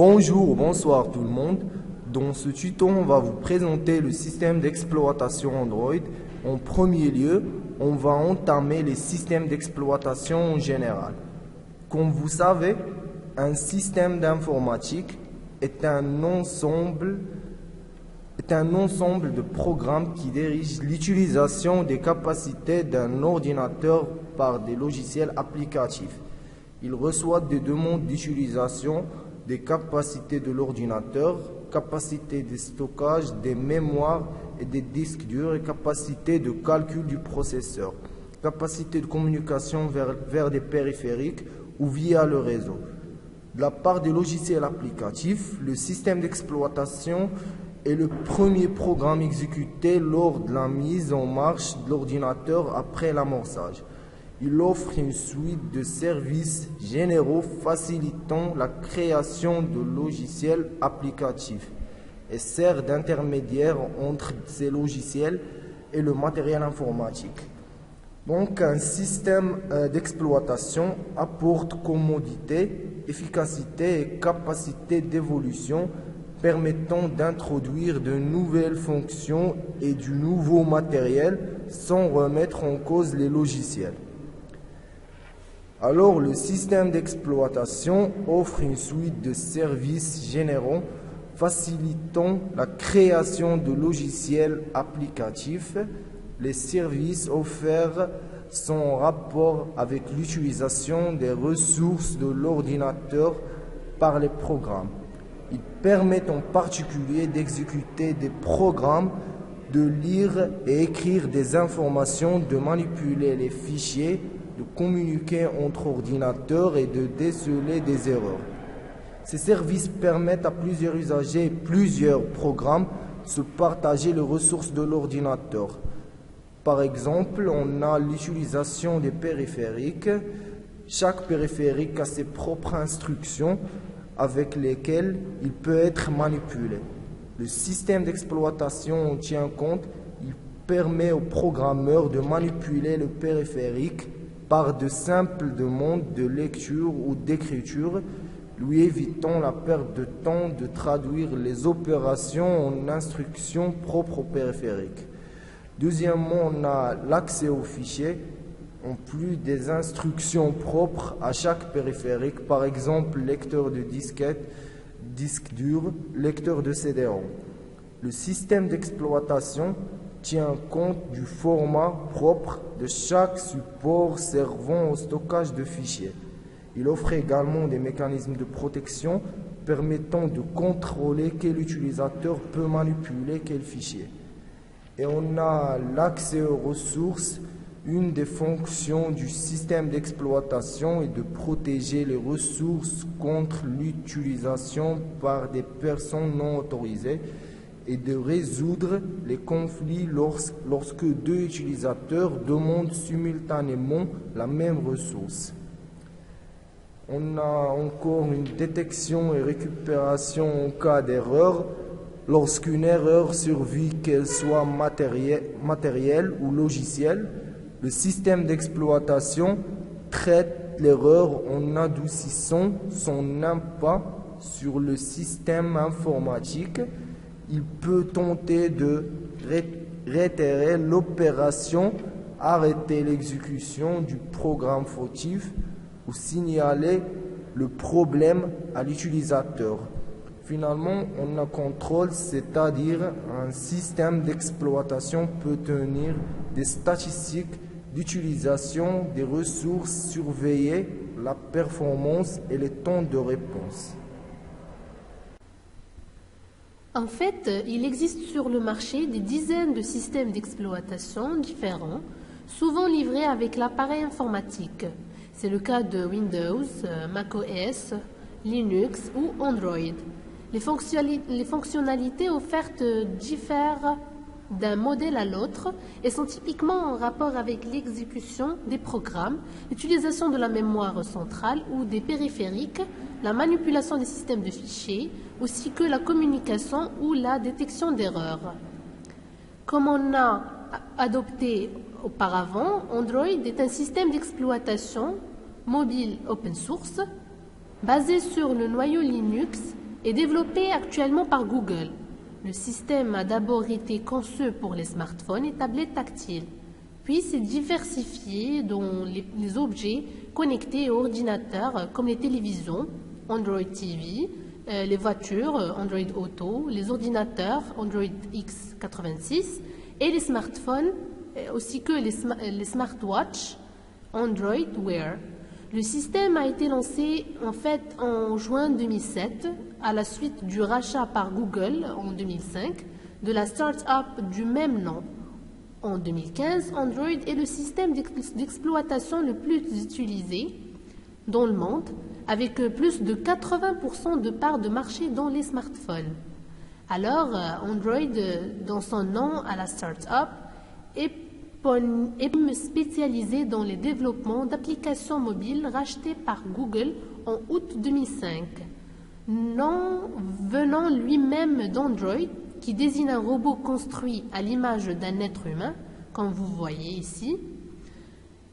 Bonjour, bonsoir tout le monde. Dans ce tuto, on va vous présenter le système d'exploitation Android. En premier lieu, on va entamer les systèmes d'exploitation en général. Comme vous savez, un système d'informatique est un ensemble de programmes qui dirigent l'utilisation des capacités d'un ordinateur par des logiciels applicatifs. Il reçoit des demandes d'utilisation des capacités de l'ordinateur, capacité de stockage, des mémoires et des disques durs et capacité de calcul du processeur, capacité de communication vers des périphériques ou via le réseau. De la part des logiciels applicatifs, le système d'exploitation est le premier programme exécuté lors de la mise en marche de l'ordinateur après l'amorçage. Il offre une suite de services généraux facilitant la création de logiciels applicatifs et sert d'intermédiaire entre ces logiciels et le matériel informatique. Donc, un système d'exploitation apporte commodité, efficacité et capacité d'évolution permettant d'introduire de nouvelles fonctions et du nouveau matériel sans remettre en cause les logiciels. Alors, le système d'exploitation offre une suite de services généraux facilitant la création de logiciels applicatifs. Les services offerts sont en rapport avec l'utilisation des ressources de l'ordinateur par les programmes. Ils permettent en particulier d'exécuter des programmes, de lire et écrire des informations, de manipuler les fichiers, de communiquer entre ordinateurs et de déceler des erreurs. Ces services permettent à plusieurs usagers et plusieurs programmes de se partager les ressources de l'ordinateur. Par exemple, on a l'utilisation des périphériques. Chaque périphérique a ses propres instructions avec lesquelles il peut être manipulé. Le système d'exploitation en tient compte. Il permet aux programmeurs de manipuler le périphérique par de simples demandes de lecture ou d'écriture, lui évitant la perte de temps de traduire les opérations en instructions propres au périphérique. Deuxièmement, on a l'accès aux fichiers, en plus des instructions propres à chaque périphérique, par exemple lecteur de disquette, disque dur, lecteur de CD-ROM. Le système d'exploitation tient compte du format propre de chaque support servant au stockage de fichiers. Il offre également des mécanismes de protection permettant de contrôler quel utilisateur peut manipuler quel fichier. Et on a l'accès aux ressources. Une des fonctions du système d'exploitation est de protéger les ressources contre l'utilisation par des personnes non autorisées et de résoudre les conflits lorsque deux utilisateurs demandent simultanément la même ressource. On a encore une détection et récupération en cas d'erreur. Lorsqu'une erreur survit, qu'elle soit matérielle ou logicielle, le système d'exploitation traite l'erreur en adoucissant son impact sur le système informatique. Il peut tenter de réitérer l'opération, arrêter l'exécution du programme fautif ou signaler le problème à l'utilisateur. Finalement, on a contrôle, c'est-à-dire un système d'exploitation peut tenir des statistiques d'utilisation des ressources, surveiller la performance et les temps de réponse. En fait, il existe sur le marché des dizaines de systèmes d'exploitation différents, souvent livrés avec l'appareil informatique. C'est le cas de Windows, macOS, Linux ou Android. Les fonctionnalités offertes diffèrent d'un modèle à l'autre et sont typiquement en rapport avec l'exécution des programmes, l'utilisation de la mémoire centrale ou des périphériques, la manipulation des systèmes de fichiers, ainsi que la communication ou la détection d'erreurs. Comme on a adopté auparavant, Android est un système d'exploitation mobile open source basé sur le noyau Linux est développé actuellement par Google. Le système a d'abord été conçu pour les smartphones et tablettes tactiles, puis s'est diversifié dans les objets connectés aux ordinateurs comme les télévisions, Android TV, les voitures, Android Auto, les ordinateurs, Android X86, et les smartphones, ainsi que les smartwatches, Android Wear. Le système a été lancé en fait en juin 2007 à la suite du rachat par Google en 2005 de la start-up du même nom. En 2015, Android est le système d'exploitation le plus utilisé dans le monde, avec plus de 80% de part de marché dans les smartphones. Alors, Android, dans son nom à la start-up, est spécialisé dans le développement d'applications mobiles rachetées par Google en août 2005. Nom venant lui-même d'Android, qui désigne un robot construit à l'image d'un être humain, comme vous voyez ici.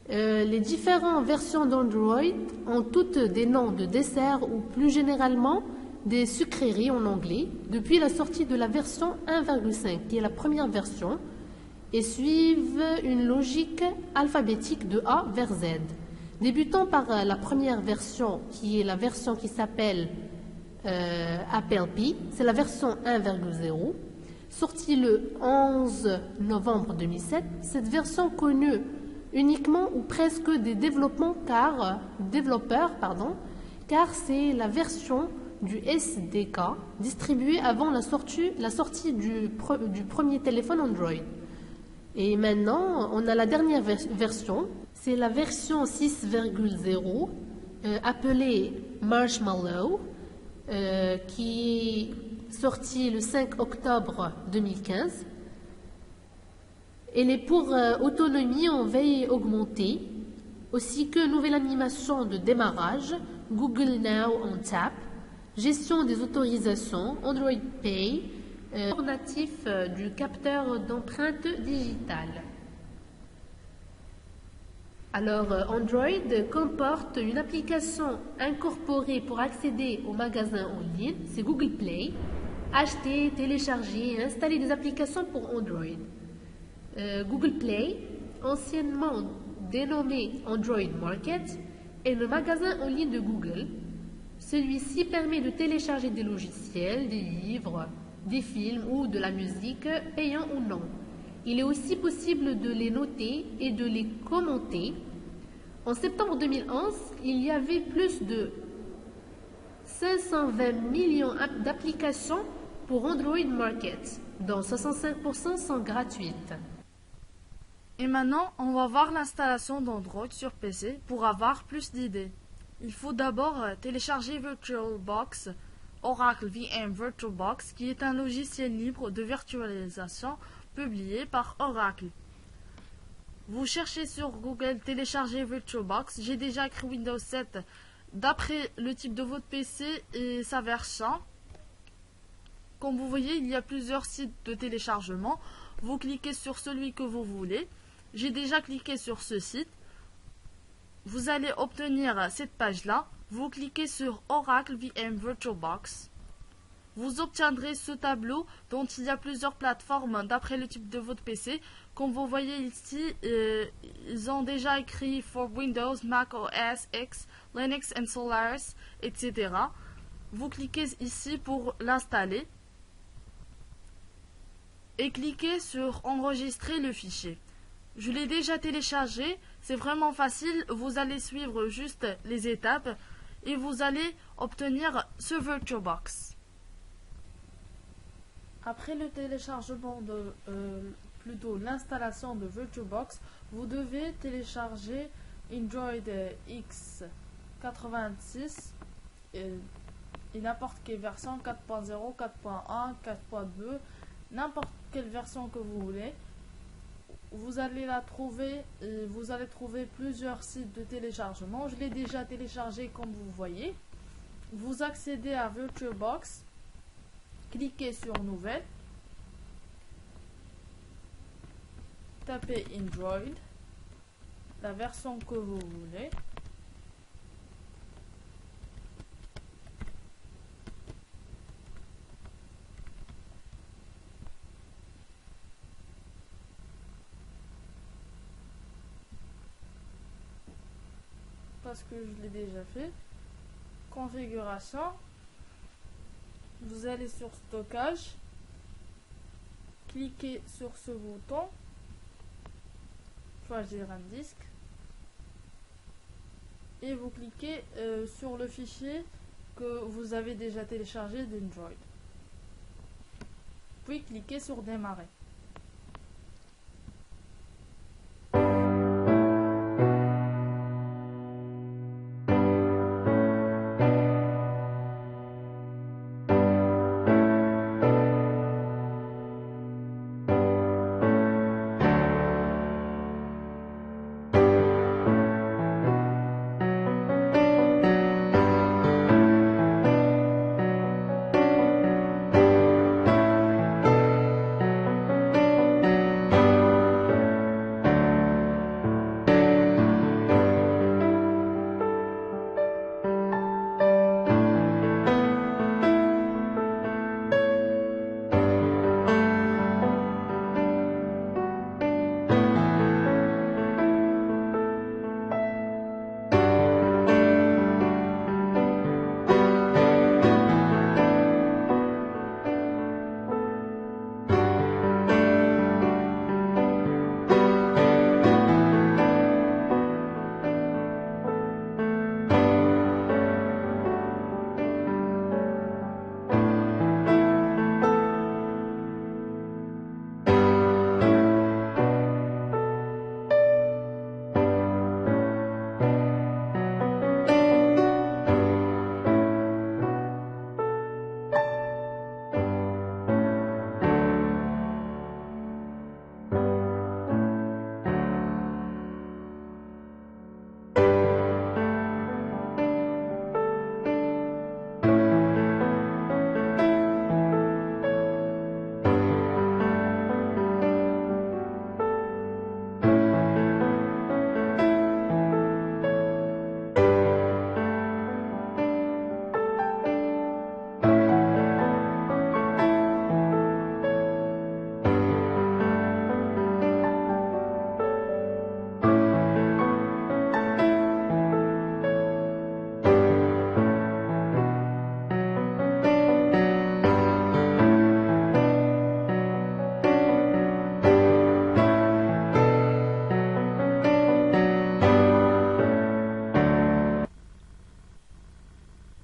Les différentes versions d'Android ont toutes des noms de desserts ou plus généralement des sucreries en anglais depuis la sortie de la version 1.5, qui est la première version, et suivent une logique alphabétique de A vers Z. Débutant par la première version, qui est la version qui s'appelle Apple Pi, c'est la version 1.0, sortie le 11 novembre 2007. Cette version connue uniquement ou presque des développeurs, car c'est la version du SDK distribuée avant la sortie du premier téléphone Android. Et maintenant, on a la dernière version, c'est la version 6.0 appelée Marshmallow, qui est sortie le 5 octobre 2015. Elle est pour autonomie en veille augmentée, aussi que nouvelle animation de démarrage, Google Now on Tap, gestion des autorisations, Android Pay, natif du capteur d'empreinte digitale. Alors, Android comporte une application incorporée pour accéder aux magasins en ligne, c'est Google Play. Acheter, télécharger et installer des applications pour Android. Google Play, anciennement dénommé Android Market, est le magasin en ligne de Google. Celui-ci permet de télécharger des logiciels, des livres, des films ou de la musique, payants ou non. Il est aussi possible de les noter et de les commenter. En septembre 2011, il y avait plus de 520 millions d'applications pour Android Market, dont 65% sont gratuites. Et maintenant, on va voir l'installation d'Android sur PC pour avoir plus d'idées. Il faut d'abord télécharger VirtualBox, Oracle VM VirtualBox, qui est un logiciel libre de virtualisation publié par Oracle. Vous cherchez sur Google télécharger VirtualBox. J'ai déjà écrit Windows 7 d'après le type de votre PC et sa version. Comme vous voyez, il y a plusieurs sites de téléchargement. Vous cliquez sur celui que vous voulez. J'ai déjà cliqué sur ce site. Vous allez obtenir cette page-là. Vous cliquez sur Oracle VM VirtualBox. Vous obtiendrez ce tableau dont il y a plusieurs plateformes d'après le type de votre PC. Comme vous voyez ici, ils ont déjà écrit for Windows, Mac OS X, Linux and Solaris, etc. Vous cliquez ici pour l'installer et cliquez sur enregistrer le fichier. Je l'ai déjà téléchargé, c'est vraiment facile, vous allez suivre juste les étapes et vous allez obtenir ce VirtualBox. Après le téléchargement plutôt l'installation de VirtualBox, vous devez télécharger Android X86 et n'importe quelle version 4.0, 4.1, 4.2, n'importe quelle version que vous voulez. Vous allez la trouver, vous allez trouver plusieurs sites de téléchargement. Je l'ai déjà téléchargé comme vous voyez. Vous accédez à VirtualBox, cliquez sur Nouvelle, tapez Android, la version que vous voulez. parce que je l'ai déjà fait. Configuration. Vous allez sur stockage. Cliquez sur ce bouton. Choisir un disque. Et vous cliquez sur le fichier que vous avez déjà téléchargé d'Android. Puis cliquez sur démarrer.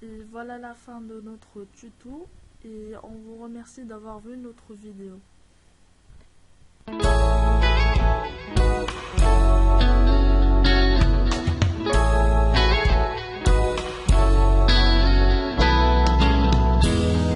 Et voilà la fin de notre tuto et on vous remercie d'avoir vu notre vidéo.